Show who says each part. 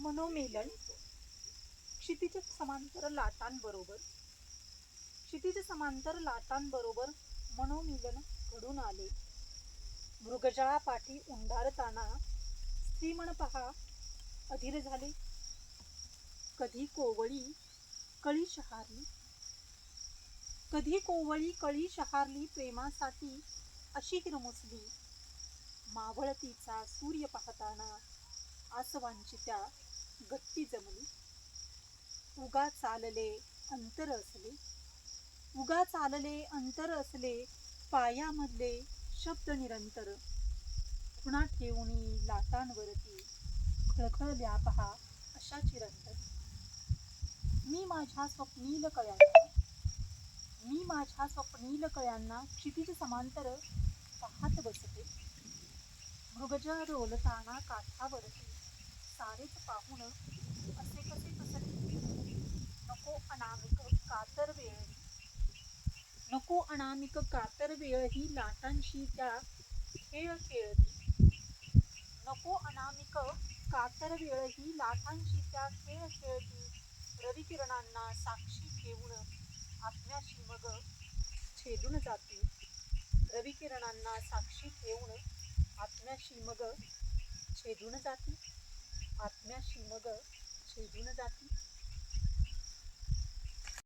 Speaker 1: मनोमेलन क्षितिज समांतर लाटांबरोबर मनोमिलन घडून आले. मृगजळा पाठी उंडारताना स्त्रीमण पहा अधीर झाले. कधी कोवळी कळी शहारली प्रेमासाठी अशी हिरमुसली. मावळतीचा सूर्य पाहताना आसवांची त्या गट्टी जमली. उगा चालले अंतर असले पायामधले शब्द निरंतर. खुणा ठेवूनी लाटांवरती खळखळल्या पहा अशा चिरंतन. मी माझ्या स्वप्नील कळ्यांना क्षितिज समांतर पाहत बसते. मृगजळ डोलताना काठावरती सारेच पाहून असे कसे कसले. नको अनामिक कातर वेळही लाटांशी त्या खेळ खेळती. रविकिरणांना साक्षी ठेवून आत्म्याशी मग छेदून जाती. आत्म्याशी मग छेदून जाती.